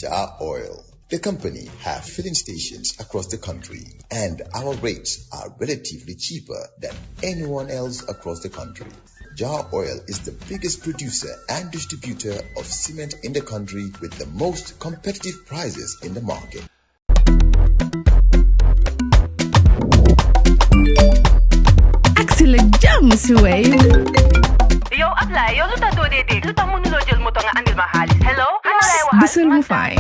Jar Oil. The company have filling stations across the country, and our rates are relatively cheaper than anyone else across the country. Jar Oil is the biggest producer and distributor of cement in the country with the most competitive prices in the market. Axel jam si Wave. Yo, apply. Yo, luta do dede. Luta mo nulo jel mo to nga andil mahalis. Hello? Busol mo fine.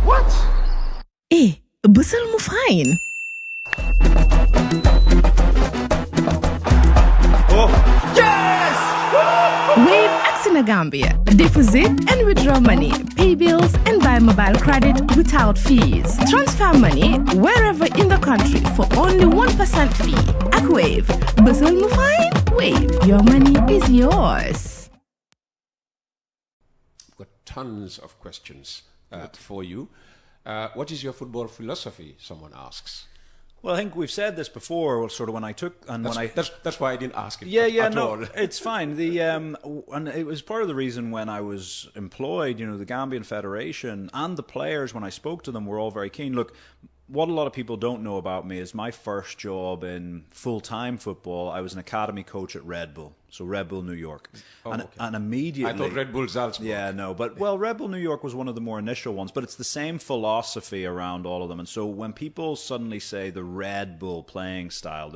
What? Busol mo fine. Oh, yes! Wave Axel Gambia. Deposit and withdraw money, pay bills and buy mobile credit without fees. Transfer money wherever in the country for only 1% fee. At Wave. Busol mo fine? Wave. Your money is yours. I've got tons of questions for you. What is your football philosophy? Someone asks. Well, I think we've said this before. Sort of when I took and that's why I didn't ask it. Yeah, no, all. it's fine. And it was part of the reason when I was employed. You know, the Gambian Federation and the players, when I spoke to them, were all very keen. Look, what a lot of people don't know about me is my first job in full-time football. I was an academy coach at Red Bull, so Red Bull New York, and immediately I thought Red Bull Salzburg. Yeah, no, but Red Bull New York was one of the more initial ones, but it's the same philosophy around all of them. And so when people suddenly say the Red Bull playing style,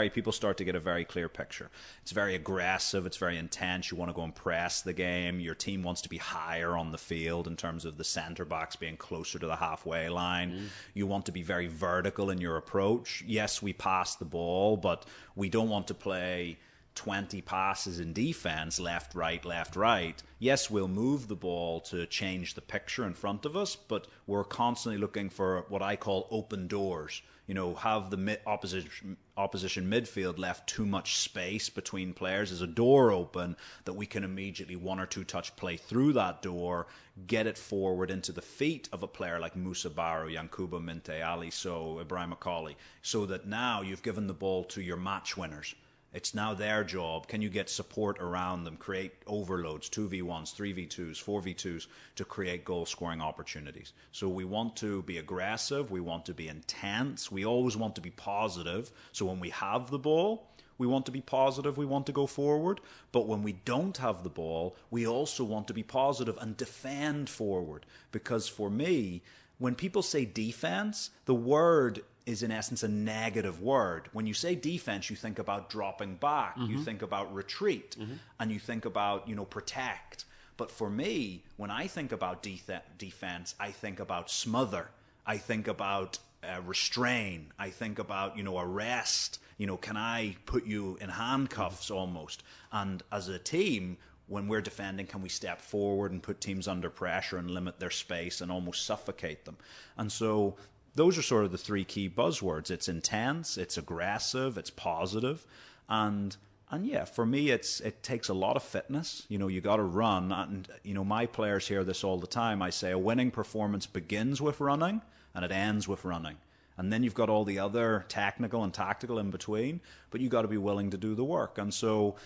people start to get a very clear picture. It's very aggressive, it's very intense. You want to go and press the game. Your team wants to be higher on the field in terms of the centre backs being closer to the halfway line. You want to be very vertical in your approach. Yes, we pass the ball, but we don't want to play 20 passes in defense, left, right. Yes, we'll move the ball to change the picture in front of us, but we're constantly looking for what I call open doors. You know, have the opposition midfield left too much space between players. There's a door open that we can immediately one or two touch play through that door, get it forward into the feet of a player like Musa Barrow, Yankuba Minte, Ali So, Ibrahim Akali, so that now you've given the ball to your match winners. It's now their job. Can you get support around them, create overloads, 2v1s, 3v2s, 4v2s, to create goal-scoring opportunities? So we want to be aggressive. We want to be intense. We always want to be positive. So when we have the ball, we want to be positive. We want to go forward. But when we don't have the ball, we also want to be positive and defend forward. Because for me, when people say defense, the word is in essence a negative word. When you say defense, you think about dropping back, you think about retreat, and you think about, protect. But for me, when I think about defense, I think about smother. I think about restrain. I think about, arrest. Can I put you in handcuffs almost? And as a team, when we're defending, can we step forward and put teams under pressure and limit their space and almost suffocate them? And so those are sort of the three key buzzwords. It's intense, it's aggressive, it's positive, and yeah, for me, it takes a lot of fitness. You got to run, and my players hear this all the time. I say a winning performance begins with running, and it ends with running. And then you've got all the other technical and tactical in between, but you got to be willing to do the work. And so,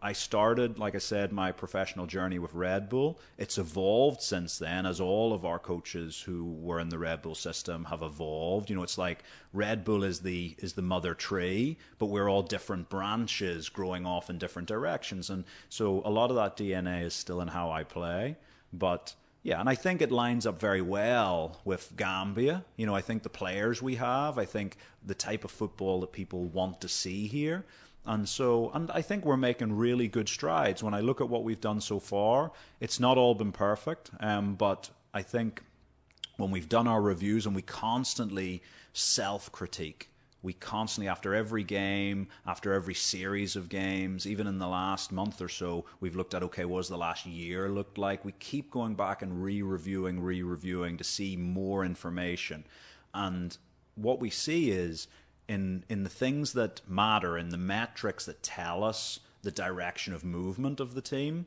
I started, like I said, my professional journey with Red Bull. It's evolved since then, as all of our coaches who were in the Red Bull system have evolved. It's like Red Bull is the mother tree, but we're all different branches growing off in different directions. And so a lot of that DNA is still in how I play, but yeah, and I think it lines up very well with Gambia. I think the players we have, I think the type of football that people want to see here. And I think we're making really good strides. When I look at what we've done so far, it's not all been perfect, but I think when we've done our reviews and we constantly self-critique, we constantly, after every game, after every series of games, even in the last month or so, we've looked at, okay, what does the last year look like? We keep going back and re-reviewing to see more information. And what we see is in the things that matter, in the metrics that tell us the direction of movement of the team,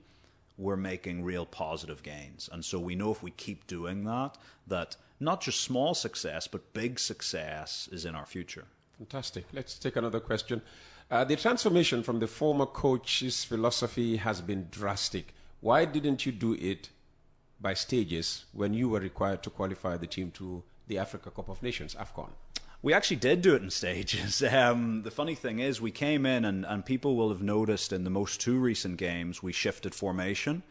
we're making real positive gains. And so we know if we keep doing that not just small success, but big success is in our future. Fantastic. Let's take another question. The transformation from the former coach's philosophy has been drastic. Why didn't you do it by stages when you were required to qualify the team to the Africa Cup of Nations, AFCON? We actually did do it in stages. The funny thing is, we came in, and people will have noticed in the most two recent games, we shifted formation.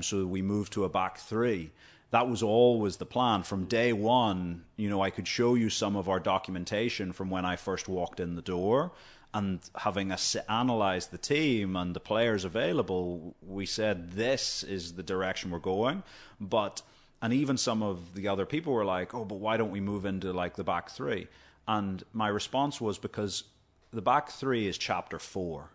So we moved to a back three. That was always the plan. From day one, I could show you some of our documentation from when I first walked in the door. And having analysed the team and the players available, we said, this is the direction we're going. And even some of the other people were like, oh, but why don't we move into like the back three? And my response was, because the back three is chapter 4.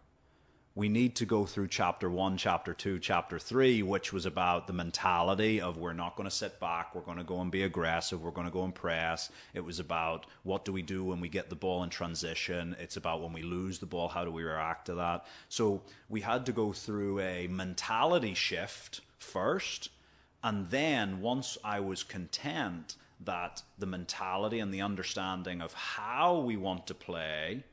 We need to go through chapter 1, chapter 2, chapter 3, which was about the mentality of we're not going to sit back, we're going to go and be aggressive, we're going to go and press. It was about what do we do when we get the ball in transition. It's about when we lose the ball, how do we react to that? So we had to go through a mentality shift first, and then once I was content that the mentality and the understanding of how we want to play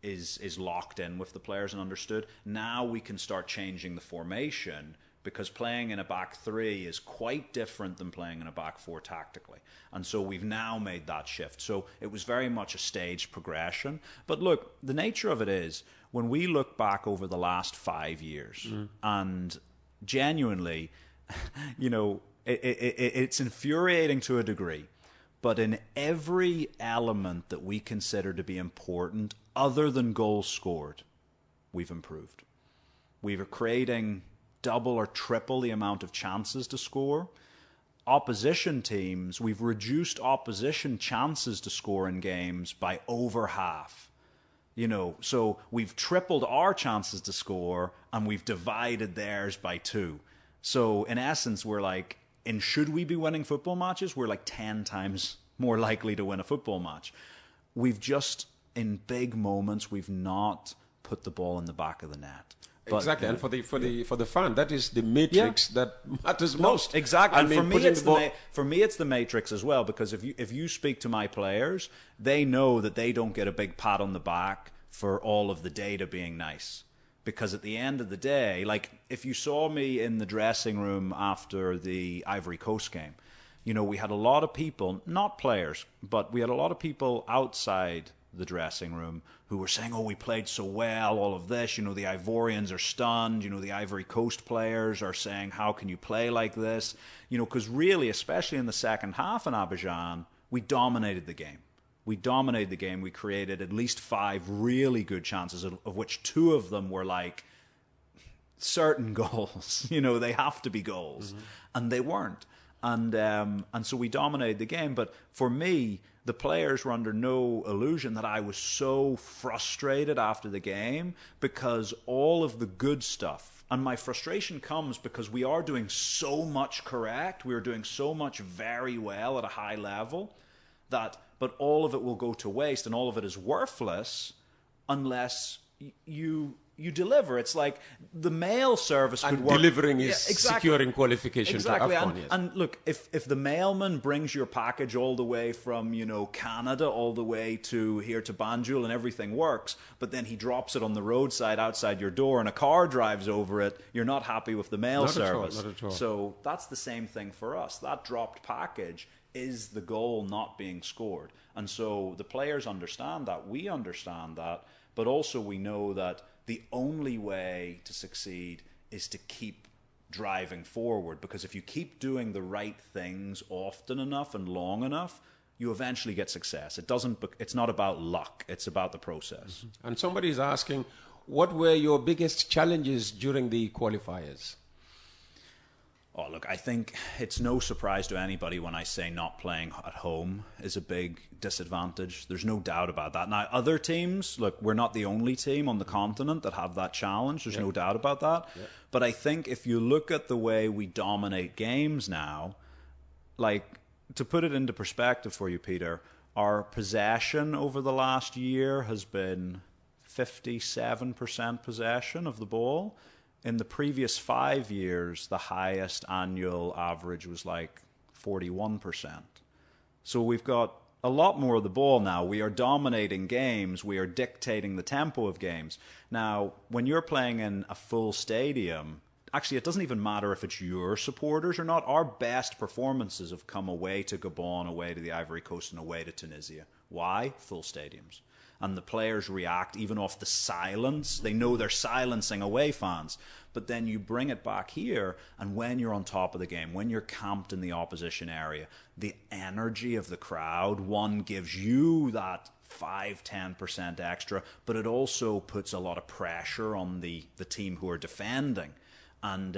is locked in with the players and understood, now we can start changing the formation, because playing in a back three is quite different than playing in a back four tactically. And so we've now made that shift. So it was very much a staged progression. But look, the nature of it is, when we look back over the last 5 years, and genuinely, it's infuriating to a degree, but in every element that we consider to be important, other than goals scored, we've improved. We were creating double or triple the amount of chances to score. Opposition teams, we've reduced opposition chances to score in games by over half. So we've tripled our chances to score, and we've divided theirs by 2. So in essence, we're like, should we be winning football matches? We're like 10 times more likely to win a football match. We've just, in big moments, we've not put the ball in the back of the net. But, exactly, and for the fan, that is the matrix that matters most. Exactly, and for me, it's the matrix as well, because if you speak to my players, they know that they don't get a big pat on the back for all of the data being nice. Because at the end of the day, like if you saw me in the dressing room after the Ivory Coast game, we had a lot of people, not players, but we had a lot of people outside the dressing room who were saying, oh, we played so well, all of this, the Ivorians are stunned, the Ivory Coast players are saying, how can you play like this? Because really, especially in the second half in Abidjan, we dominated the game. We dominated the game. We created at least 5 really good chances, of which 2 of them were like certain goals. They have to be goals. And they weren't. And so we dominated the game. But for me, the players were under no illusion that I was so frustrated after the game, because all of the good stuff, and my frustration comes because we are doing so much correct. We are doing so much very well at a high level but all of it will go to waste, and all of it is worthless unless you deliver. It's like the mail service could work. Delivering is securing qualification to AFCON. And look, if the mailman brings your package all the way from Canada all the way to here to Banjul and everything works, but then he drops it on the roadside outside your door and a car drives over it, you're not happy with the mail service. Not at all. So that's the same thing for us. That dropped package is the goal not being scored. And so the players understand that, we understand that, but also we know that the only way to succeed is to keep driving forward, because if you keep doing the right things often enough and long enough, you eventually get success. It's not about luck, it's about the process. And somebody is asking, what were your biggest challenges during the qualifiers? Oh, look, I think it's no surprise to anybody when I say not playing at home is a big disadvantage. There's no doubt about that. Now, other teams, look, we're not the only team on the continent that have that challenge. There's no doubt about that. But I think if you look at the way we dominate games now, like, to put it into perspective for you, Peter, our possession over the last year has been 57% possession of the ball. In the previous 5 years, the highest annual average was like 41%. So we've got a lot more of the ball now. We are dominating games. We are dictating the tempo of games. Now, when you're playing in a full stadium, actually, it doesn't even matter if it's your supporters or not. Our best performances have come away to Gabon, away to the Ivory Coast, and away to Tunisia. Why? Full stadiums. And the players react even off the silence. They know they're silencing away fans. But then you bring it back here, and when you're on top of the game, when you're camped in the opposition area, the energy of the crowd, one, gives you that 5-10% extra, but it also puts a lot of pressure on the team who are defending. And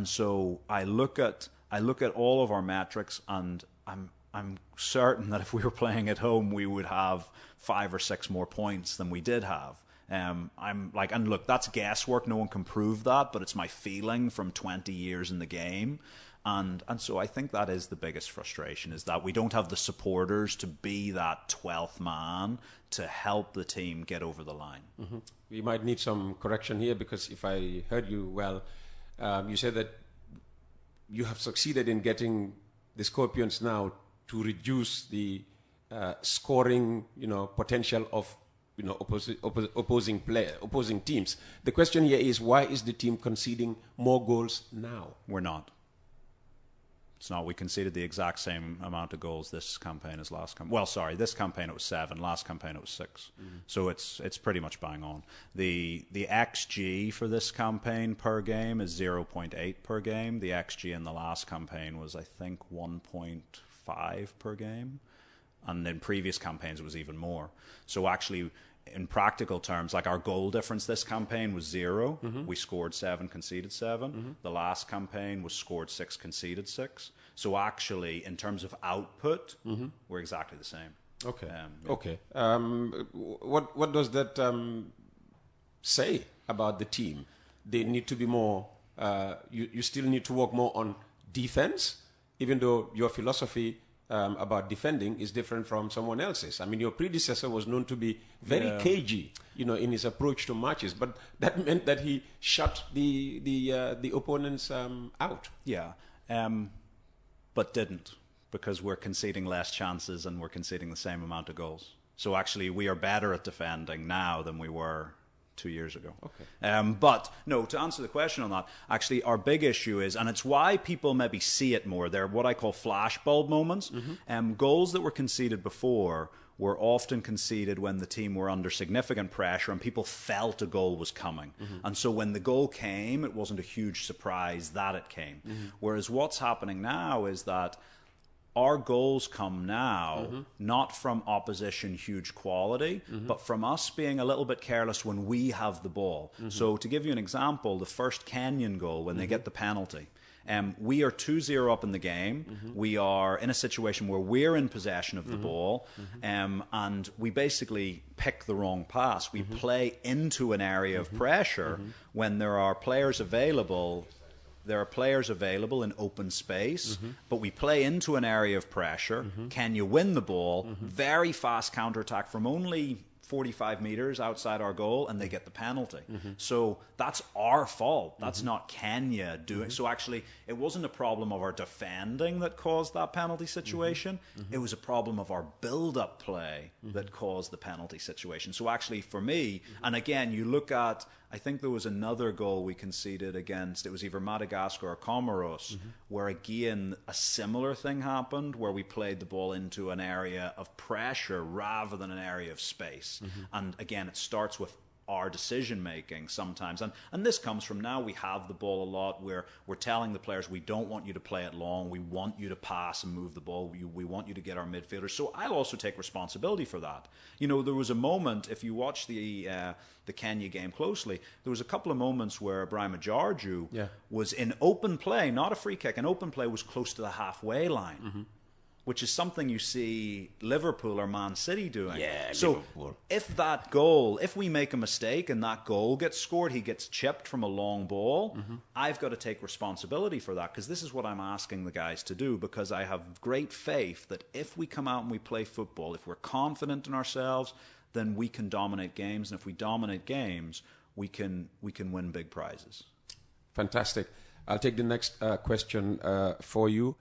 so I look at all of our metrics, and I'm certain that if we were playing at home, we would have 5 or 6 more points than we did have. And look, that's guesswork. No one can prove that, but it's my feeling from 20 years in the game. And so I think that is the biggest frustration, is that we don't have the supporters to be that 12th man to help the team get over the line. Mm-hmm. We might need some correction here, because if I heard you well, you said that you have succeeded in getting the Scorpions now to reduce the scoring, potential of opposing teams. The question here is, why is the team conceding more goals now? We're not. It's not. We conceded the exact same amount of goals this campaign as last campaign. Well, sorry, this campaign it was 7. Last campaign it was 6. So it's pretty much bang on. The XG for this campaign per game is 0.8 per game. The XG in the last campaign was, I think, 1.5 per game. And in previous campaigns it was even more. So actually, in practical terms, like, our goal difference this campaign was 0. We scored 7, conceded 7. The last campaign was scored 6, conceded 6. So actually, in terms of output, we're exactly the same. Okay. Okay. What does that say about the team? They need to be more. You still need to work more on defense, even though your philosophy about defending is different from someone else's. I mean, your predecessor was known to be very cagey, in his approach to matches, but that meant that he shut the opponents out. Yeah, but didn't, because we're conceding less chances and we're conceding the same amount of goals. So actually, we are better at defending now than we were 2 years ago. Okay. But no, to answer the question on that, actually our big issue is, and it's why people maybe see it more, they're what I call flashbulb moments. Goals that were conceded before were often conceded when the team were under significant pressure and people felt a goal was coming. And so when the goal came, it wasn't a huge surprise that it came. Whereas what's happening now is that our goals come now not from opposition huge quality, but from us being a little bit careless when we have the ball. So to give you an example, the first Kenyan goal, when they get the penalty, we are 2-0 up in the game. We are in a situation where we're in possession of the ball, and we basically pick the wrong pass. We play into an area of pressure when there are players available. There are players available in open space, but we play into an area of pressure. Can you win the ball? Very fast counterattack from only 45 meters outside our goal, and they get the penalty. So that's our fault. That's not Kenya doing. So actually, it wasn't a problem of our defending that caused that penalty situation. It was a problem of our build-up play that caused the penalty situation. So actually, for me, and again, you look at, I think there was another goal we conceded against, it was either Madagascar or Comoros, where again, a similar thing happened, where we played the ball into an area of pressure rather than an area of space. And again, it starts with our decision making sometimes, and this comes from now we have the ball a lot, where we're telling the players, we don't want you to play it long, we want you to pass and move the ball, we want you to get our midfielders. So I'll also take responsibility for that. There was a moment, if you watch the Kenya game closely, there was a couple of moments where Ibrahim Ajarju was in open play, not a free kick, in open play, was close to the halfway line. Which is something you see Liverpool or Man City doing. Yeah, so Liverpool. If we make a mistake and that goal gets scored, he gets chipped from a long ball, I've got to take responsibility for that, because this is what I'm asking the guys to do, because I have great faith that if we come out and we play football, if we're confident in ourselves, then we can dominate games, and if we dominate games, we can win big prizes. Fantastic. I'll take the next question for you.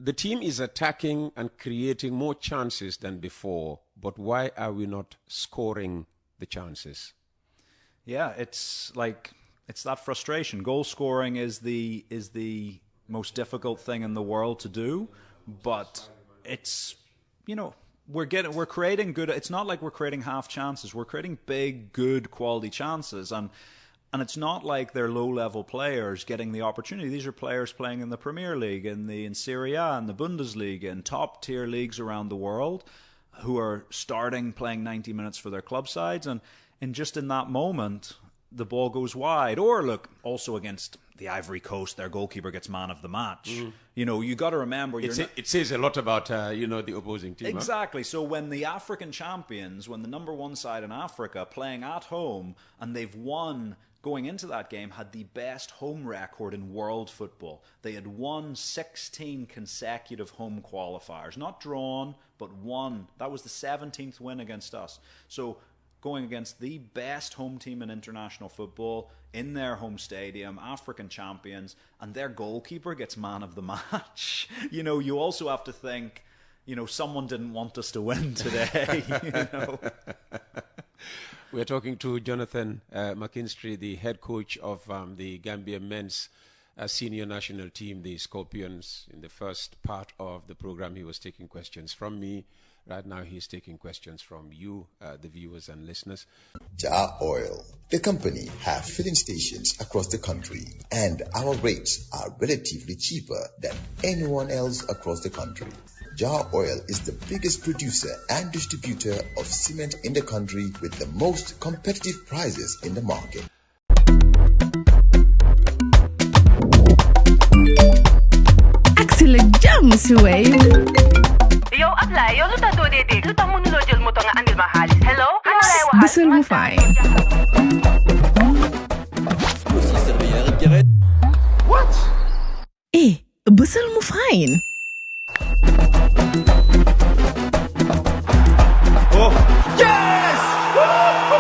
The team is attacking and creating more chances than before, but why are we not scoring the chances? Yeah, it's that frustration. Goal scoring is the most difficult thing in the world to do, but it's, we're creating good. It's not like we're creating half chances. We're creating big, good quality chances, and it's not like they're low-level players getting the opportunity. These are players playing in the Premier League, in Serie A, in the Bundesliga, in top-tier leagues around the world, who are playing 90 minutes for their club sides, and just in that moment, the ball goes wide. Or look, also against the Ivory Coast, their goalkeeper gets man of the match. You got to remember, it says a lot about the opposing team. Exactly. Huh? So when the African champions, when the number one side in Africa playing at home, and they've won. Going into that game, had the best home record in world football. They had won 16 consecutive home qualifiers. Not drawn, but won. That was the 17th win against us. So going against the best home team in international football, in their home stadium, African champions, and their goalkeeper gets man of the match. You also have to think, someone didn't want us to win today. We're talking to Jonathan McKinstry, the head coach of the Gambia men's senior national team, the Scorpions. In the first part of the program, he was taking questions from me. Right now, he's taking questions from you, the viewers and listeners. Jar Oil, the company, have filling stations across the country, and our rates are relatively cheaper than anyone else across the country. Jar Oil is the biggest producer and distributor of cement in the country with the most competitive prices in the market. Excellent jams, Wave. Yo, apply. Yo, luta do dede. Luta mo nulo jël moto nga andil ma xaalis. Hello? Busel mu fine. What? Busel mu fine. Yes!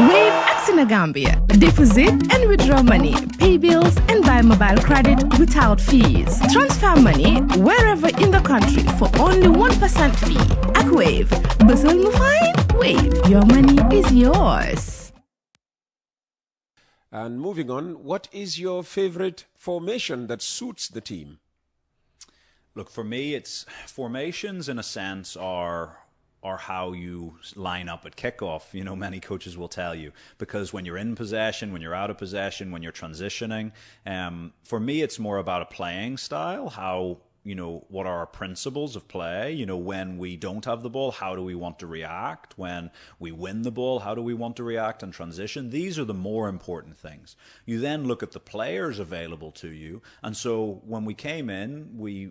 Wave Axina Gambia. Deposit and withdraw money, pay bills and buy mobile credit without fees. Transfer money wherever in the country for only 1% fee. At Wave. Busel mu fine? Wave. Your money is yours. And moving on, what is your favorite formation that suits the team? Look, for me, it's formations in a sense are how you line up at kickoff. Many coaches will tell you, because when you're in possession, when you're out of possession, when you're transitioning, for me, it's more about a playing style, how, what are our principles of play? When we don't have the ball, how do we want to react? When we win the ball, how do we want to react and transition? These are the more important things. You then look at the players available to you. And so when we came in, we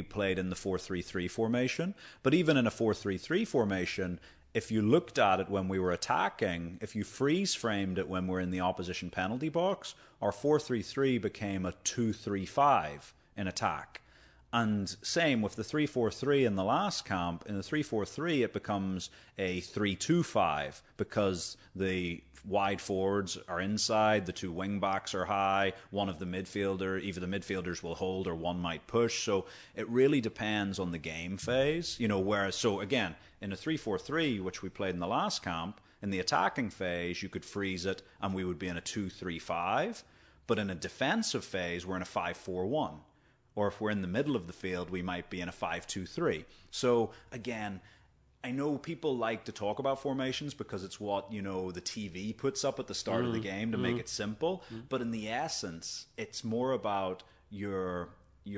played in the 4-3-3 formation. But even in a 4-3-3 formation, if you looked at it when we were attacking, if you freeze framed it when we're in the opposition penalty box, our 4-3-3 became a 2-3-5 in attack. And same with the 3-4-3 in the last camp. In the 3-4-3, it becomes a 3-2-5 because the wide forwards are inside, the two wing backs are high, one of the either the midfielders will hold or one might push. So it really depends on the game phase. Whereas, so again, in a 3-4-3, which we played in the last camp, in the attacking phase, you could freeze it and we would be in a 2-3-5. But in a defensive phase, we're in a 5-4-1. Or if we're in the middle of the field, we might be in a 5-2-3. So again, I know people like to talk about formations because it's what, the TV puts up at the start of the game to make it simple. But in the essence, it's more about your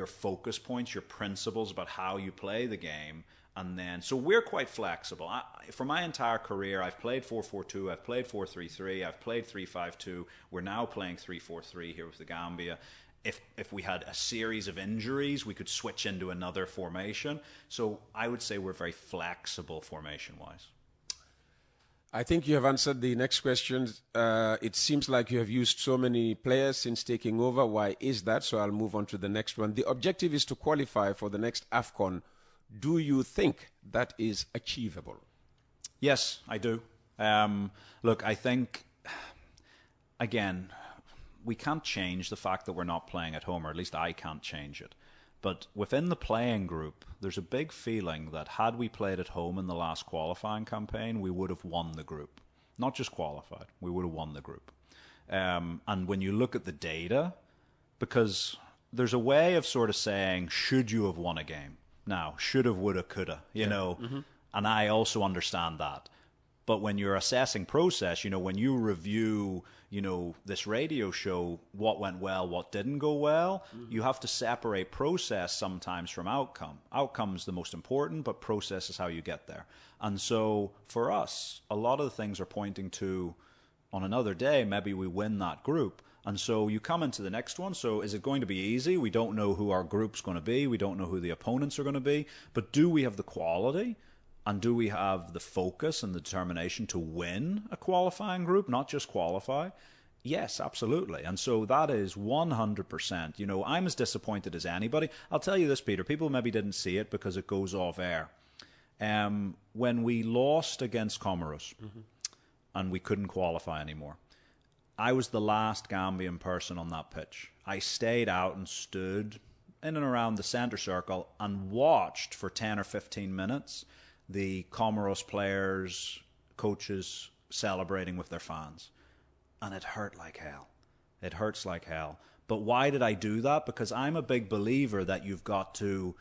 focus points, your principles about how you play the game. And then, so we're quite flexible. For my entire career, I've played 4-4-2, I've played 4-3-3, I've played 3-5-2. We're now playing 3-4-3 here with the Gambia. If we had a series of injuries, we could switch into another formation. So I would say we're very flexible formation-wise. I think you have answered the next question. It seems like you have used so many players since taking over. Why is that? So I'll move on to the next one. The objective is to qualify for the next AFCON. Do you think that is achievable? Yes, I do. Look, I think, again, we can't change the fact that we're not playing at home, or at least I can't change it. But within the playing group, there's a big feeling that had we played at home in the last qualifying campaign, we would have won the group. Not just qualified, we would have won the group. And when you look at the data, because there's a way of sort of saying, should you have won a game? Now, shoulda, woulda, coulda, you know, and I also understand that. But when you're assessing process, you know, when you review, you know, this radio show, what went well, what didn't go well, you have to separate process sometimes from outcome. Outcome's the most important, but process is how you get there. And so for us, a lot of the things are pointing to, on another day, maybe we win that group. And so you come into the next one. So is it going to be easy? We don't know who our group's going to be. We don't know who the opponents are going to be. But do we have the quality? And do we have the focus and the determination to win a qualifying group, not just qualify? Yes, absolutely. And so that is 100%. You know, I'm as disappointed as anybody. I'll tell you this, Peter. People maybe didn't see it because it goes off air. When we lost against Comoros and we couldn't qualify anymore, I was the last Gambian person on that pitch. I stayed out and stood in and around the centre circle and watched for 10 or 15 minutes the Comoros players, coaches celebrating with their fans. And it hurt like hell. It hurts like hell. But why did I do that? Because I'm a big believer that you got to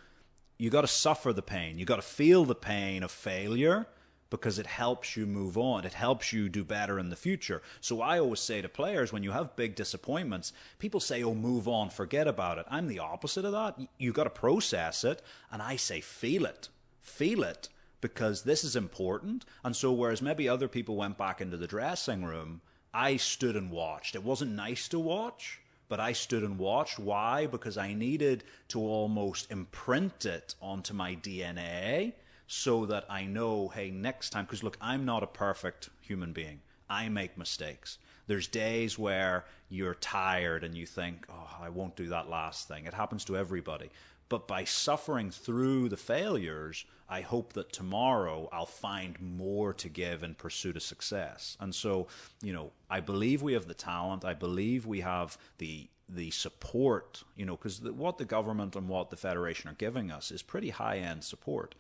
suffer the pain. You got to feel the pain of failure, because it helps you move on. It helps you do better in the future. So I always say to players, when you have big disappointments, people say, oh, move on, forget about it. I'm the opposite of that. You got to process it. And I say, feel it. Feel it, because this is important. And so whereas maybe other people went back into the dressing room, I stood and watched. It wasn't nice to watch, but I stood and watched. Why? Because I needed to almost imprint it onto my DNA, so that I know, hey, next time, because look, I'm not a perfect human being. I make mistakes. There's days where you're tired and you think, oh, I won't do that last thing. It happens to everybody. But by suffering through the failures, I hope that tomorrow I'll find more to give in pursuit of success. And so, you know, I believe we have the talent. I believe we have the support, you know, because what the government and what the Federation are giving us is pretty high-end support.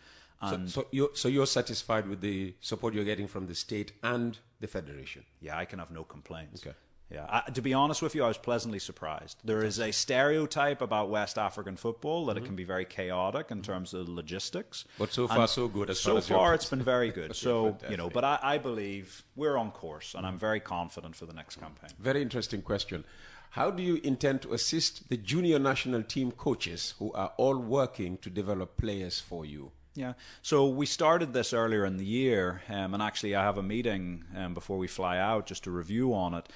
So you're satisfied with the support you're getting from the state and the federation? Yeah, I can have no complaints. Okay. Yeah, to be honest with you, I was pleasantly surprised. There is a stereotype about West African football that it can be very chaotic in terms of logistics. But so far, so good. So far, it's been very good. So, you know, but I believe we're on course, and I'm very confident for the next campaign. Very interesting question. How do you intend to assist the junior national team coaches who are all working to develop players for you? Yeah, so we started this earlier in the year, and actually I have a meeting before we fly out just to review on it.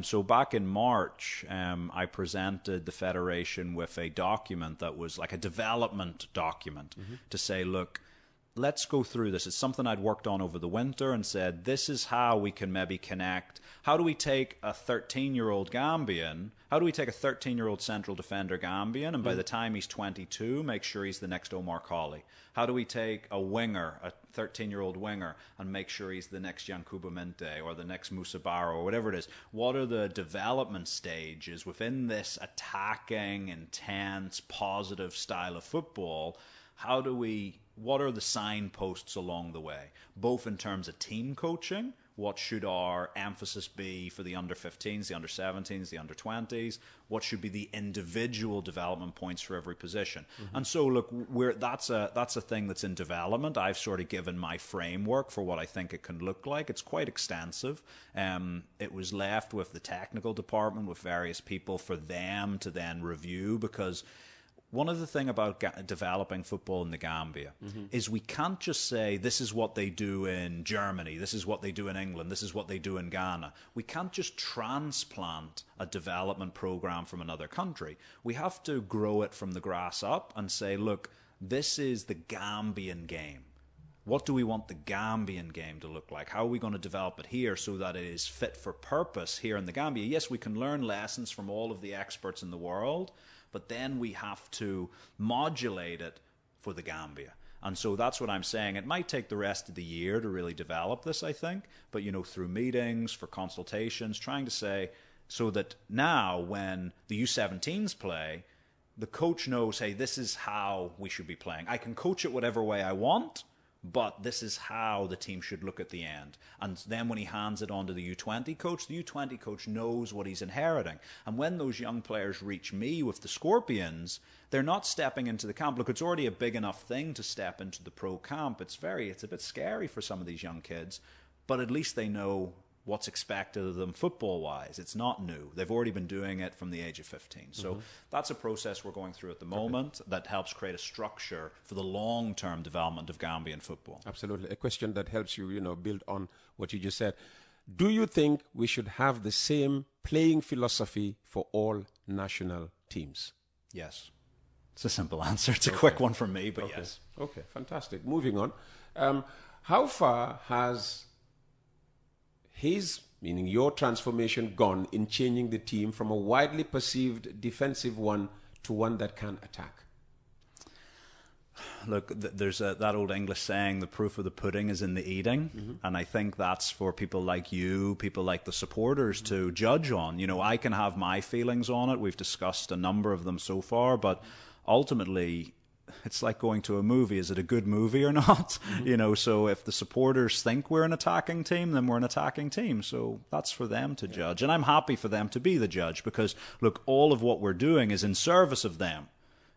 So back in March, I presented the Federation with a document that was like a development document to say, look, let's go through this. It's something I'd worked on over the winter and said, this is how we can maybe connect. How do we take a 13-year-old Gambian, how do we take a 13-year-old central defender Gambian, and by the time he's 22, make sure he's the next Omar Colley? How do we take a winger, a 13-year-old winger, and make sure he's the next Yankuba Minte or the next Musa Barrow or whatever it is? What are the development stages within this attacking, intense, positive style of football? What are the signposts along the way, both in terms of team coaching? What should our emphasis be for the under-15s, the under-17s, the under-20s? What should be the individual development points for every position? And so, look, that's a thing that's in development. I've sort of given my framework for what I think it can look like. It's quite extensive. It was left with the technical department, with various people, for them to then review, because one of the things about developing football in the Gambia is we can't just say this is what they do in Germany, this is what they do in England, this is what they do in Ghana. We can't just transplant a development program from another country. We have to grow it from the grass up and say, look, this is the Gambian game. What do we want the Gambian game to look like? How are we going to develop it here so that it is fit for purpose here in the Gambia? Yes, we can learn lessons from all of the experts in the world, but then we have to modulate it for the Gambia. And so that's what I'm saying. It might take the rest of the year to really develop this, I think, but, you know, through meetings, for consultations, trying to say, so that now when the U17s play, the coach knows, hey, this is how we should be playing. I can coach it whatever way I want, but this is how the team should look at the end. And then when he hands it on to the U20 coach, the U20 coach knows what he's inheriting. And when those young players reach me with the Scorpions, they're not stepping into the camp. Look, it's already a big enough thing to step into the pro camp. It's a bit scary for some of these young kids, but at least they know what's expected of them football-wise. It's not new. They've already been doing it from the age of 15. So that's a process we're going through at the moment that helps create a structure for the long-term development of Gambian football. Absolutely. A question that helps you, build on what you just said. Do you think we should have the same playing philosophy for all national teams? Yes. It's a simple answer. It's a quick one from me, but yes. Okay, fantastic. Moving on. How far has meaning your transformation, gone in changing the team from a widely perceived defensive one to one that can attack? Look, there's that old English saying, the proof of the pudding is in the eating. And I think that's for people like you, people like the supporters to judge on. I can have my feelings on it. We've discussed a number of them so far, but ultimately, it's like going to a movie. Is it a good movie or not? So if the supporters think we're an attacking team, then we're an attacking team. So that's for them to judge. And I'm happy for them to be the judge because, look, all of what we're doing is in service of them.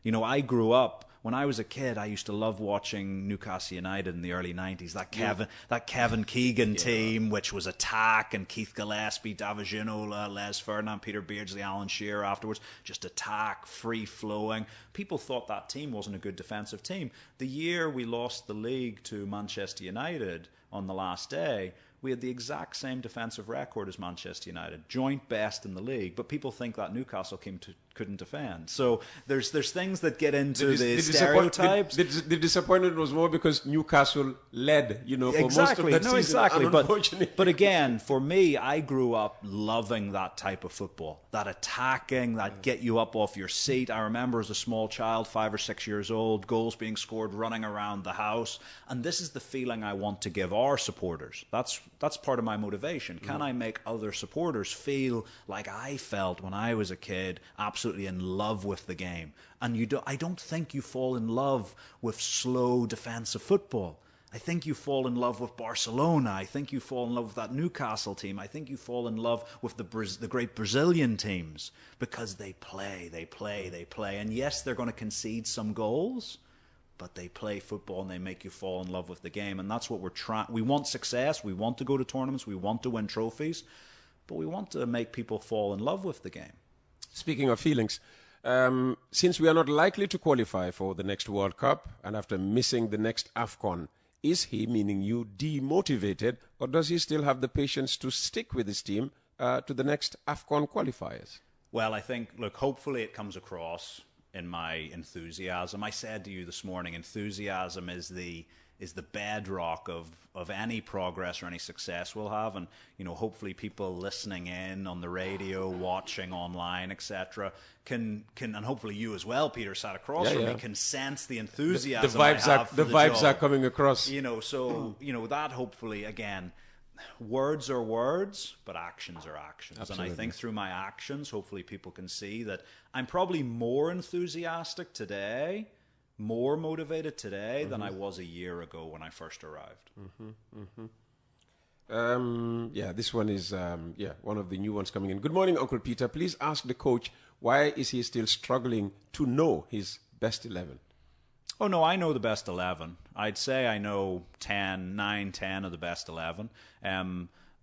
I grew up, when I was a kid, I used to love watching Newcastle United in the early 90s. That Kevin Keegan team, which was attack, and Keith Gillespie, David Ginola, Les Ferdinand, Peter Beardsley, Alan Shearer afterwards. Just attack, free-flowing. People thought that team wasn't a good defensive team. The year we lost the league to Manchester United on the last day, we had the exact same defensive record as Manchester United, joint best in the league, but people think that Newcastle couldn't defend. So there's things that get into the stereotypes. The disappointment was more because Newcastle led, for most of that season. Exactly. Unfortunately. But again, for me, I grew up loving that type of football, that attacking, that get you up off your seat. I remember as a small child, 5 or 6 years old, goals being scored, running around the house. And this is the feeling I want to give our supporters. That's part of my motivation. Can I make other supporters feel like I felt when I was a kid, absolutely in love with the game? And I don't think you fall in love with slow defensive football. I think you fall in love with Barcelona. I think you fall in love with that Newcastle team. I think you fall in love with the great Brazilian teams because they play. And yes, they're going to concede some goals, but they play football and they make you fall in love with the game. And that's what we're trying. We want success. We want to go to tournaments. We want to win trophies. But we want to make people fall in love with the game. Speaking of feelings, since we are not likely to qualify for the next World Cup and after missing the next AFCON, is he, meaning you, demotivated, or does he still have the patience to stick with his team to the next AFCON qualifiers? Well, I think, look, hopefully it comes across in my enthusiasm. I said to you this morning, enthusiasm is the bedrock of any progress or any success we'll have. And, hopefully people listening in on the radio, watching online, etc., can and hopefully you as well, Peter, sat across from me, can sense the enthusiasm the vibes are coming across. That hopefully, again, words are words, but actions are actions. Absolutely. And I think through my actions, hopefully people can see that I'm probably more enthusiastic today, more motivated today than I was a year ago when I first arrived. This one is one of the new ones coming in. Good morning, Uncle Peter. Please ask the coach, why is he still struggling to know his best 11? Oh, no, I know the best 11. I'd say I know 9, 10 of the best 11.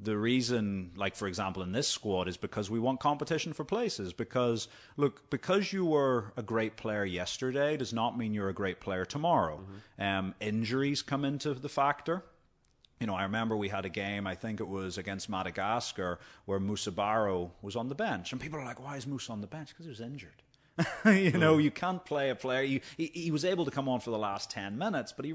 The reason, like, for example, in this squad is because we want competition for places. Because, look, because you were a great player yesterday does not mean you're a great player tomorrow. Injuries come into the factor. I remember we had a game, I think it was against Madagascar, where Moussa Barrow was on the bench. And people are like, why is Moussa on the bench? Because he was injured. You can't play a player. He was able to come on for the last 10 minutes, but he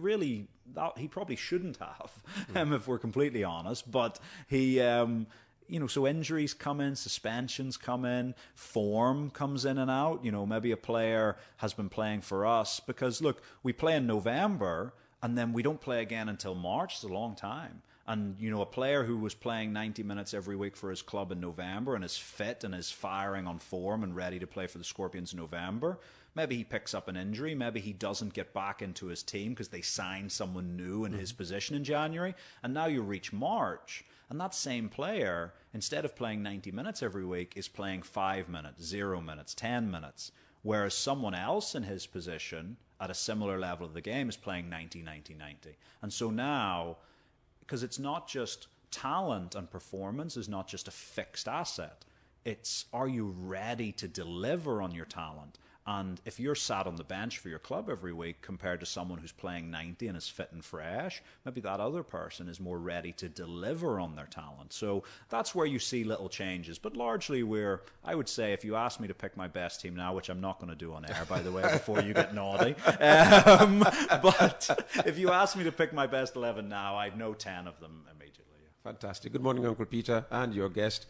probably shouldn't have, if we're completely honest. But he, so injuries come in, suspensions come in, form comes in and out. Maybe a player has been playing for us because, look, we play in November and then we don't play again until March. It's a long time. And, you know, a player who was playing 90 minutes every week for his club in November and is fit and is firing on form and ready to play for the Scorpions in November, maybe he picks up an injury, maybe he doesn't get back into his team because they signed someone new in his position in January, and now you reach March, and that same player, instead of playing 90 minutes every week, is playing 5 minutes, 0 minutes, 10 minutes, whereas someone else in his position at a similar level of the game is playing 90, 90, 90. And so now, because it's not just talent and performance is not just a fixed asset. It's, are you ready to deliver on your talent? And if you're sat on the bench for your club every week compared to someone who's playing 90 and is fit and fresh, maybe that other person is more ready to deliver on their talent. So that's where you see little changes. But largely I would say, if you ask me to pick my best team now, which I'm not going to do on air, by the way, before you get naughty. But if you ask me to pick my best 11 now, I'd know 10 of them immediately. Fantastic. Good morning, Uncle Peter, and your guest.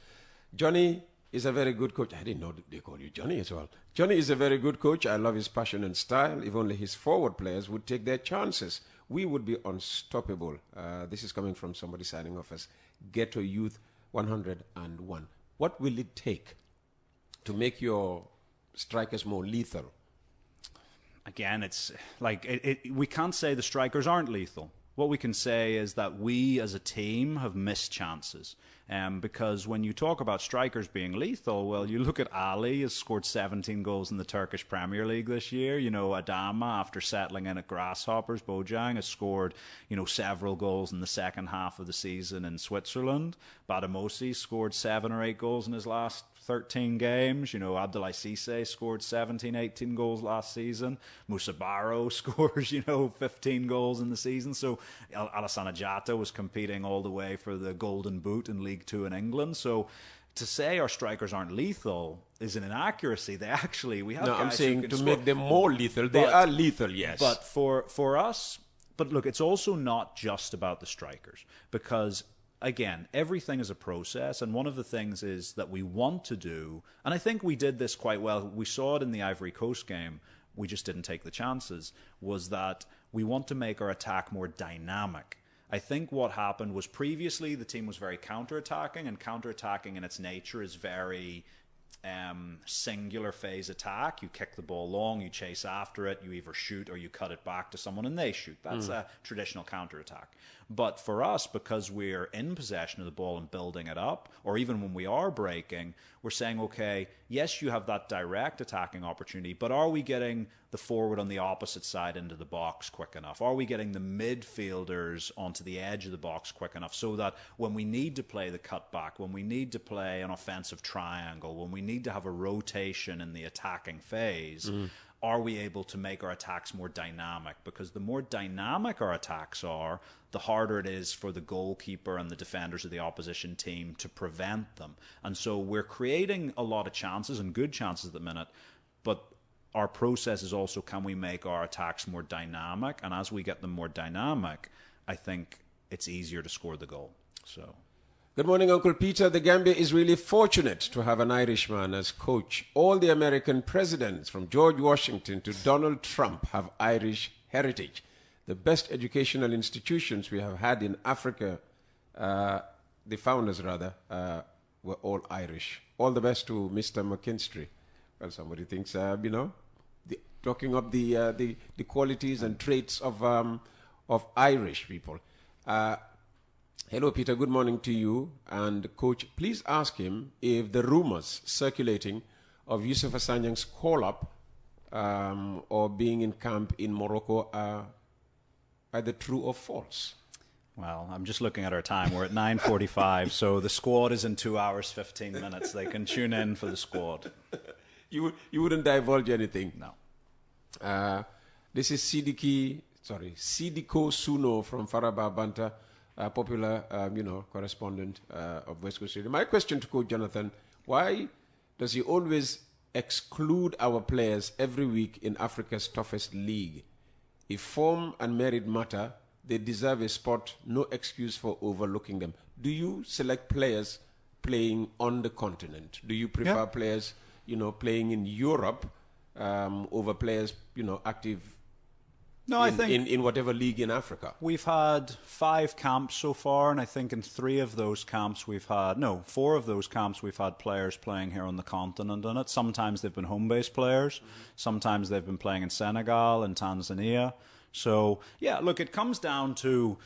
Johnny is a very good coach. I didn't know they call you Johnny as well. Johnny is a very good coach. I love his passion and style. If only his forward players would take their chances, we would be unstoppable. This is coming from somebody signing off as Ghetto Youth 101. What will it take to make your strikers more lethal? Again, it's like we can't say the strikers aren't lethal. What we can say is that we as a team have missed chances. Because when you talk about strikers being lethal, well, you look at Ali has scored 17 goals in the Turkish Premier League this year. You know, Adama, after settling in at Grasshoppers, Bojang, has scored, you know, several goals in the second half of the season in Switzerland. Badamosi scored 7 or 8 goals in his last 13 games. You know, Abdoulaye Cisse scored 17, 18 goals last season. Moussa Barrow scores, 15 goals in the season. So Alassane Jatta was competing all the way for the Golden Boot in League Two in England. So to say our strikers aren't lethal is an inaccuracy. They actually, we have guys I'm saying who can to score. make them more lethal. They are lethal, yes. But for us, but look, it's also not just about the strikers, because again, everything is a process, and one of the things is that we want to do, and I think we did this quite well, we saw it in the Ivory Coast game, we just didn't take the chances, was that we want to make our attack more dynamic. I think what happened was previously the team was very counter-attacking, and counter-attacking in its nature is very singular phase attack. You kick the ball long, you chase after it, you either shoot or you cut it back to someone and they shoot. That's a traditional counter-attack. But for us, because we're in possession of the ball and building it up, or even when we are breaking, we're saying, okay, yes, you have that direct attacking opportunity, but are we getting the forward on the opposite side into the box quick enough? Are we getting the midfielders onto the edge of the box quick enough so that when we need to play the cutback, when we need to play an offensive triangle, when we need to have a rotation in the attacking phase, are we able to make our attacks more dynamic? Because the more dynamic our attacks are, the harder it is for the goalkeeper and the defenders of the opposition team to prevent them. And so we're creating a lot of chances, and good chances at the minute, but our process is also, can we make our attacks more dynamic? And as we get them more dynamic, I think it's easier to score the goal. So, good morning, Uncle Peter. The Gambia is really fortunate to have an Irishman as coach. All the American presidents, from George Washington to Donald Trump, have Irish heritage. The best educational institutions we have had in Africa, the founders rather, were all Irish. All the best to Mr. McKinstry. Well, somebody thinks, talking of the qualities and traits of Irish people. Hello, Peter. Good morning to you. And, Coach, please ask him if the rumors circulating of Yusuf Asanyang's call-up or being in camp in Morocco are either true or false. Well, I'm just looking at our time. We're at 9:45, so the squad is in 2 hours, 15 minutes. They can tune in for the squad. You wouldn't divulge anything? No. This is Sidiko Suno from Faraba Banta, popular, correspondent of West Coast Radio. My question to Coach Jonathan, why does he always exclude our players every week in Africa's toughest league? If form and merit matter, they deserve a spot, no excuse for overlooking them. Do you select players playing on the continent? Do you prefer players, playing in Europe over players, active No, I think in whatever league in Africa. We've had 5 camps so far, and I think in 4 of those camps we've had players playing here on the continent in it. Sometimes they've been home-based players. Sometimes they've been playing in Senegal and Tanzania. So, yeah, look, it comes down to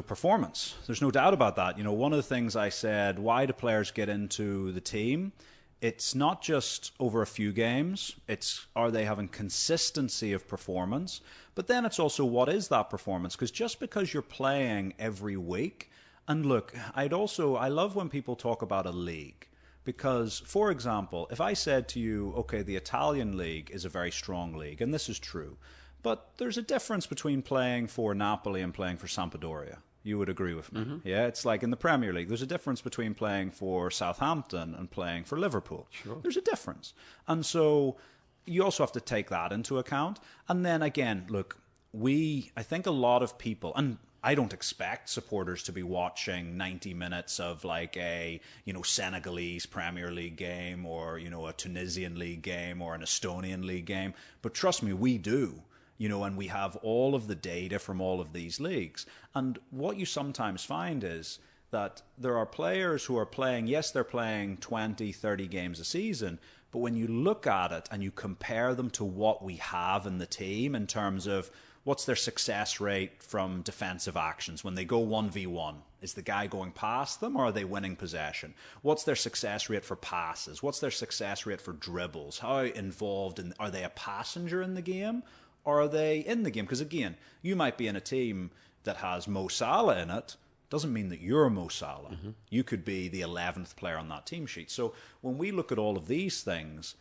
performance. There's no doubt about that. You know, one of the things I said, why do players get into the team? It's not just over a few games. It's, are they having consistency of performance? But then it's also, what is that performance? Because just because you're playing every week, and look, I love when people talk about a league. Because, for example, if I said to you, okay, the Italian league is a very strong league, and this is true, but there's a difference between playing for Napoli and playing for Sampdoria. You would agree with me. Yeah, it's like in the Premier League. There's a difference between playing for Southampton and playing for Liverpool. Sure. There's a difference. And so you also have to take that into account. And then again, look, I think a lot of people, and I don't expect supporters to be watching 90 minutes of like a, Senegalese Premier League game or, a Tunisian league game or an Estonian league game. But trust me, we do. And we have all of the data from all of these leagues. And what you sometimes find is that there are players who are playing, yes, they're playing 20, 30 games a season, but when you look at it and you compare them to what we have in the team in terms of what's their success rate from defensive actions, when they go 1v1, is the guy going past them or are they winning possession? What's their success rate for passes? What's their success rate for dribbles? How involved are they a passenger in the game? Or are they in the game? Because again, you might be in a team that has Mo Salah in it. Doesn't mean that you're Mo Salah. You could be the 11th player on that team sheet. So when we look at all of these things,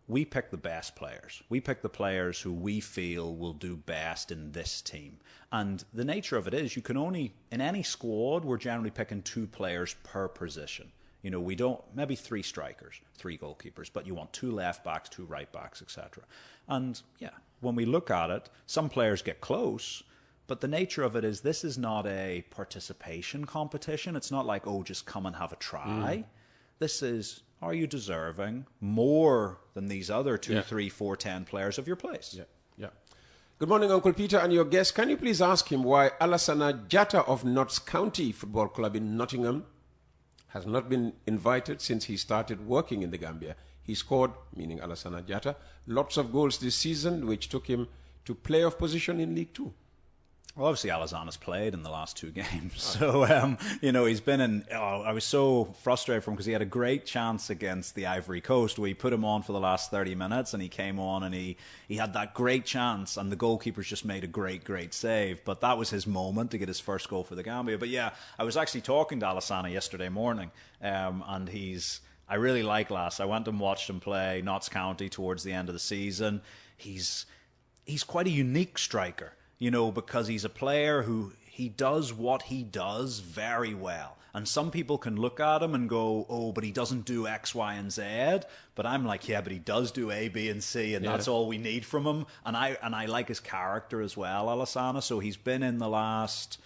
we pick the best players. We pick the players who we feel will do best in this team. And the nature of it is you can only, in any squad, we're generally picking 2 players per position. We don't, maybe 3 strikers, 3 goalkeepers, but you want 2 left backs, 2 right backs, etc. And yeah, when we look at it, some players get close, but the nature of it is this is not a participation competition. It's not like, oh, just come and have a try. This is, are you deserving more than these other 2, 3, 4, 10 players of your place? Yeah. Good morning, Uncle Peter and your guest. Can you please ask him why Alassana Jatta of Notts County Football Club in Nottingham has not been invited since he started working in the Gambia? He scored, meaning Alassana Jatta, lots of goals this season, which took him to playoff position in League 2. Well, obviously, Alassana's played in the last 2 games. So, he's been in... I was so frustrated for him because he had a great chance against the Ivory Coast where he put him on for the last 30 minutes and he came on and he had that great chance and the goalkeepers just made a great save. But that was his moment to get his first goal for the Gambia. But yeah, I was actually talking to Alassana yesterday morning and I really like Lass. I went and watched him play Notts County towards the end of the season. He's quite a unique striker, because he's a player who he does what he does very well. And some people can look at him and go, oh, but he doesn't do X, Y, and Z. But I'm like, yeah, but he does do A, B, and C, and that's all we need from him. And I like his character as well, Alassana. So he's been in the last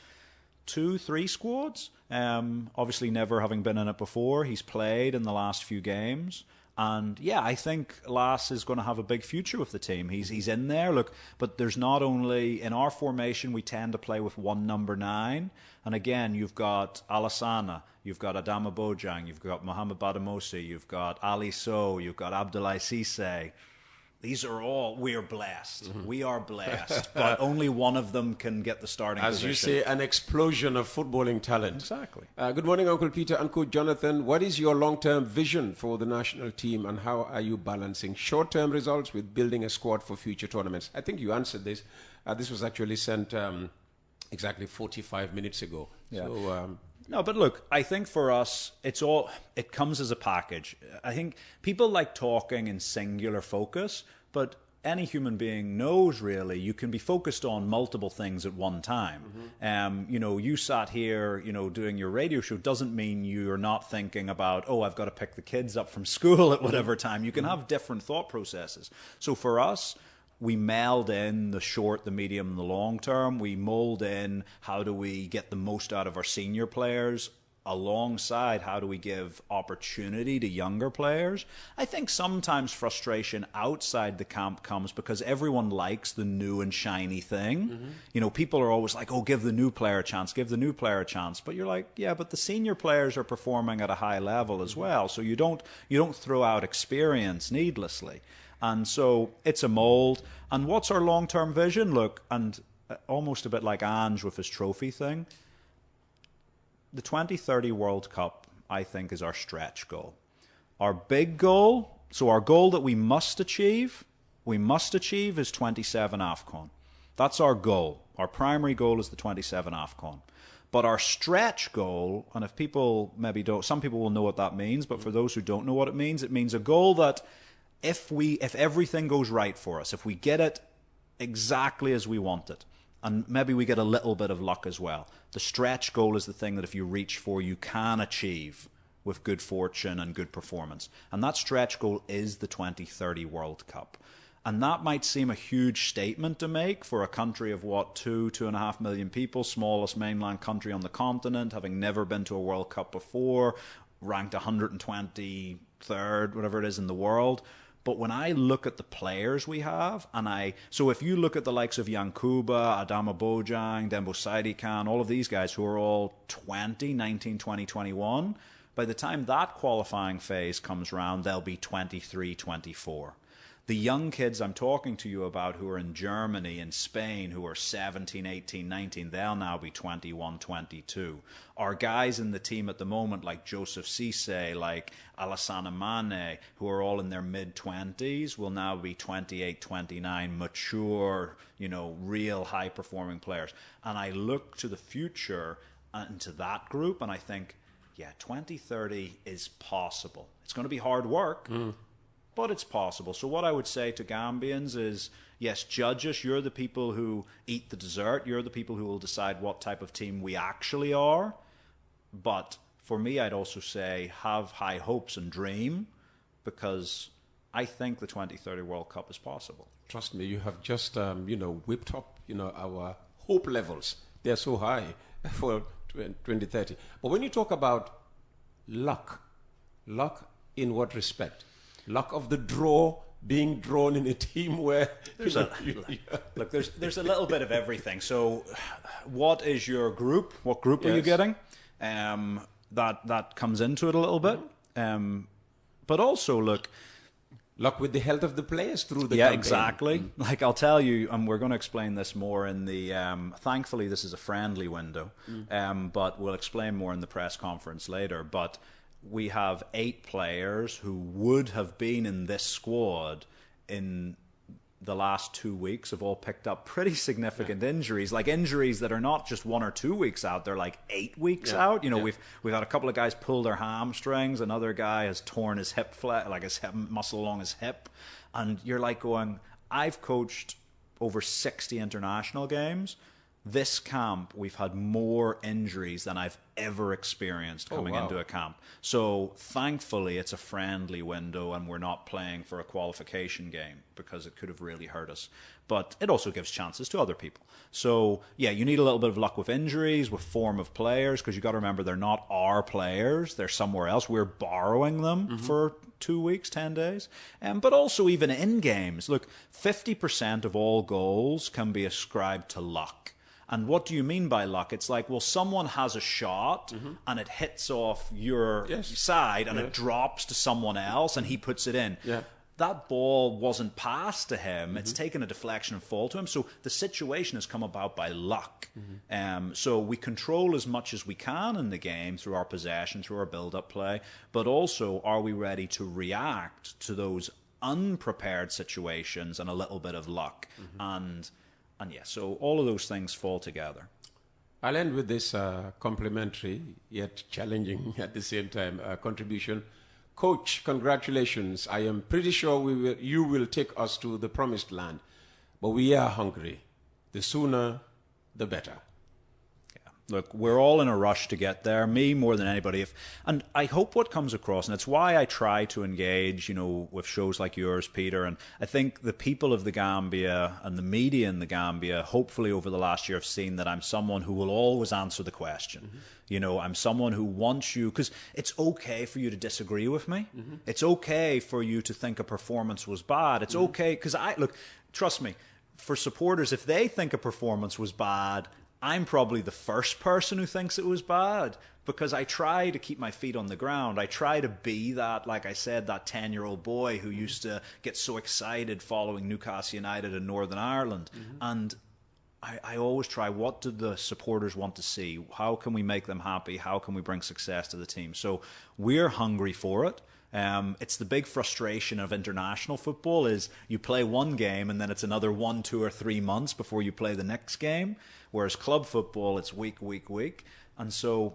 2, 3 squads. Obviously never having been in it before. He's played in the last few games. And yeah, I think Lass is going to have a big future with the team. He's in there. Look, but there's not only, in our formation, we tend to play with 1 number 9. And again, you've got Alassana, you've got Adama Bojang, you've got Mohamed Badamosi, you've got Ali Sow, you've got Abdoulaye Cisse. These are all, we are blessed. We are blessed. But only one of them can get the starting position. As you say, an explosion of footballing talent. Exactly. Good morning, Uncle Peter and Coach Jonathan. What is your long-term vision for the national team and how are you balancing short-term results with building a squad for future tournaments? I think you answered this. This was actually sent exactly 45 minutes ago. Yeah. So, no, but look, I think for us, it comes as a package. I think people like talking in singular focus, but any human being knows really you can be focused on multiple things at one time. You sat here, doing your radio show doesn't mean you're not thinking about, oh, I've got to pick the kids up from school at whatever time. You can have different thought processes. So for us, we meld in the short, the medium, and the long term. We mold in how do we get the most out of our senior players alongside how do we give opportunity to younger players. I think sometimes frustration outside the camp comes because everyone likes the new and shiny thing. You know, people are always like, oh, give the new player a chance, give the new player a chance. But you're like, yeah, but the senior players are performing at a high level as well. So you don't throw out experience needlessly. And so it's a mold. And what's our long-term vision? Look, and almost a bit like Ange with his trophy thing, the 2030 World Cup, I think, is our stretch goal. Our big goal, so our goal that we must achieve is 27 AFCON. That's our goal. Our primary goal is the 27 AFCON. But our stretch goal, and if people maybe don't, some people will know what that means, but for those who don't know what it means a goal that if everything goes right for us, if we get it exactly as we want it, and maybe we get a little bit of luck as well. The stretch goal is the thing that if you reach for, you can achieve with good fortune and good performance. And that stretch goal is the 2030 World Cup. And that might seem a huge statement to make for a country of, 2.5 million people, smallest mainland country on the continent, having never been to a World Cup before, ranked 123rd, whatever it is, in the world. But when I look at the players we have, so if you look at the likes of Yankuba, Adama Bojang, Dembo Saidi Khan, all of these guys who are all 19, 20, 21, by the time that qualifying phase comes around, they'll be 23, 24. The young kids I'm talking to you about who are in Germany and Spain who are 17, 18, 19, they'll now be 21, 22. Our guys in the team at the moment, like Joseph Cisse, like Alassane Mane, who are all in their mid-20s, will now be 28, 29, mature, real high-performing players. And I look to the future and to that group and I think, yeah, 2030 is possible. It's going to be hard work. But it's possible. So what I would say to Gambians is, yes, judge us. You're the people who eat the dessert. You're the people who will decide what type of team we actually are. But for me, I'd also say have high hopes and dream, because I think the 2030 World Cup is possible. Trust me, you have just, whipped up, our hope levels. They're so high for 2030. But when you talk about luck in what respect? Luck of the draw, being drawn in a team where there's a little bit of everything. So, what is your group? What group are you getting? That comes into it a little bit. But also, luck with the health of the players through the campaign. Exactly. Like I'll tell you, and we're going to explain this more in the. Thankfully, this is a friendly window, but we'll explain more in the press conference later. But we have 8 players who would have been in this squad in the last 2 weeks have all picked up pretty significant injuries, like injuries that are not just 1 or 2 weeks out, they're like 8 weeks out. We've had a couple of guys pull their hamstrings, another guy has torn his hip his hip muscle along his hip, and you're like going, I've coached over 60 international games. This camp, we've had more injuries than I've ever experienced coming into a camp. So thankfully, it's a friendly window and we're not playing for a qualification game because it could have really hurt us. But it also gives chances to other people. So, yeah, you need a little bit of luck with injuries, with form of players, because you've got to remember they're not our players. They're somewhere else. We're borrowing them for 2 weeks, 10 days. But also even in games. Look, 50% of all goals can be ascribed to luck. And what do you mean by luck? It's like, well, someone has a shot and it hits off your side and it drops to someone else and he puts it in. Yeah. That ball wasn't passed to him. It's taken a deflection and fall to him. So the situation has come about by luck. So we control as much as we can in the game through our possession, through our build-up play. But also, are we ready to react to those unprepared situations and a little bit of luck? And so all of those things fall together. I'll end with this complimentary, yet challenging at the same time, contribution. Coach, congratulations. I am pretty sure you will take us to the promised land. But we are hungry. The sooner, the better. Yeah. Look, we're all in a rush to get there, me more than anybody. And I hope what comes across, and it's why I try to engage, with shows like yours, Peter, and I think the people of the Gambia and the media in the Gambia, hopefully over the last year, have seen that I'm someone who will always answer the question. Mm-hmm. I'm someone who wants you, because it's okay for you to disagree with me. Mm-hmm. It's okay for you to think a performance was bad. It's okay, because trust me, for supporters, if they think a performance was bad, I'm probably the first person who thinks it was bad, because I try to keep my feet on the ground. I try to be that, like I said, that 10-year-old boy who used to get so excited following Newcastle United in Northern Ireland. Mm-hmm. And I always try, what do the supporters want to see? How can we make them happy? How can we bring success to the team? So we're hungry for it. It's the big frustration of international football is you play one game and then it's another 1, 2, or 3 months before you play the next game. Whereas club football, it's week. And so,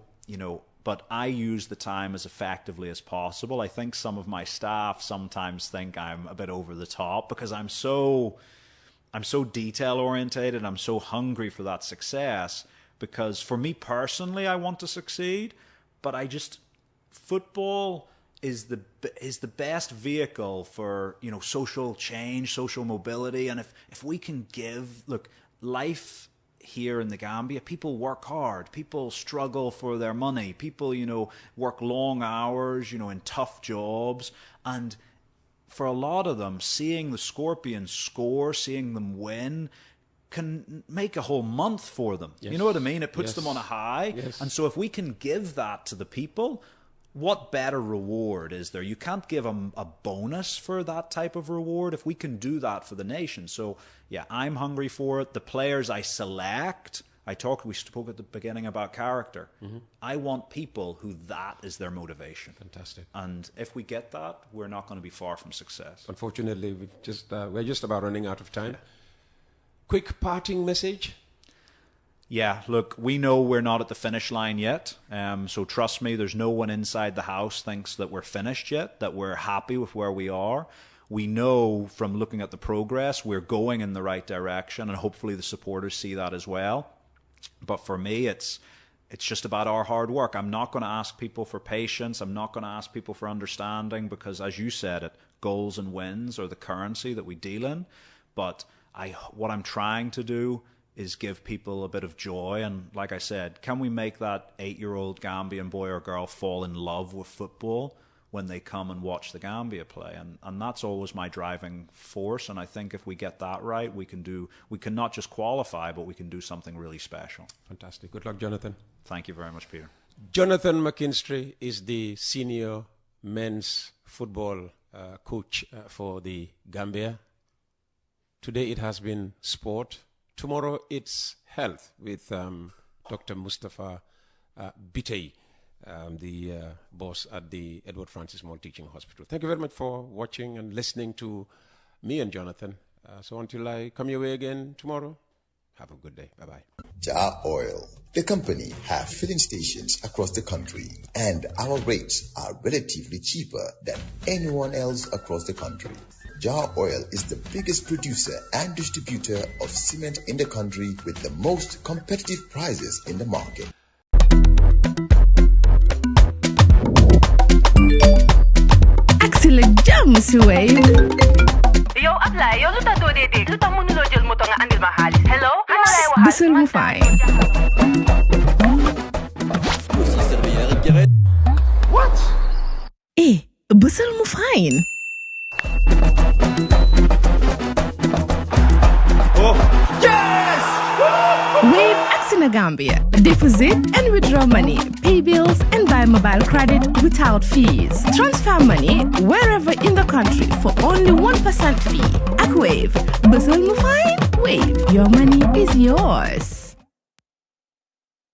but I use the time as effectively as possible. I think some of my staff sometimes think I'm a bit over the top because I'm so detail orientated. I'm so hungry for that success because for me personally, I want to succeed, but football is the best vehicle for social change, social mobility, and if we can life here in the Gambia, people work hard, people struggle for their money, people work long hours, in tough jobs, and for a lot of them, seeing the Scorpions score, seeing them win, can make a whole month for them. Yes. You know what I mean? It puts them on a high. Yes. And so if we can give that to the people, what better reward is there? You can't give them a bonus for that type of reward if we can do that for the nation. So, yeah, I'm hungry for it. The players I select, we spoke at the beginning about character. Mm-hmm. I want people who that is their motivation. Fantastic. And if we get that, we're not going to be far from success. Unfortunately, we're just about running out of time. Yeah. Quick parting message? Yeah, look, we know we're not at the finish line yet. So trust me, there's no one inside the house thinks that we're finished yet, that we're happy with where we are. We know from looking at the progress, we're going in the right direction, and hopefully the supporters see that as well. But for me, it's just about our hard work. I'm not going to ask people for patience. I'm not going to ask people for understanding because, as you said, goals and wins are the currency that we deal in. But what I'm trying to do is give people a bit of joy. And like I said, can we make that 8-year-old Gambian boy or girl fall in love with football when they come and watch the Gambia play? And that's always my driving force. And I think if we get that right, we can not just qualify, but we can do something really special. Fantastic. Good luck, Jonathan. Thank you very much, Peter. Jonathan McKinstry is the senior men's football coach for the Gambia. Today it has been sport. Tomorrow it's health with Dr. Mustafa Bitey, the boss at the Edward Francis Moore Teaching Hospital. Thank you very much for watching and listening to me and Jonathan. So until I come your way again tomorrow, have a good day. Bye-bye. Jar Oil, the company, have filling stations across the country, and our rates are relatively cheaper than anyone else across the country. Jar Oil is the biggest producer and distributor of cement in the country with the most competitive prices in the market. Excellent jams, Wave. Yo, apply. Yo, luta to dede. Luta mo nulo jel mo to nga andil mahalis. Hello? Busel mo fine. What? Busel mo fine. Oh, yes! Wave Accina Gambia. Deposit and withdraw money, pay bills and buy mobile credit without fees. Transfer money wherever in the country for only 1% fee. At Wave. Busel mo fine? Wave. Your money is yours.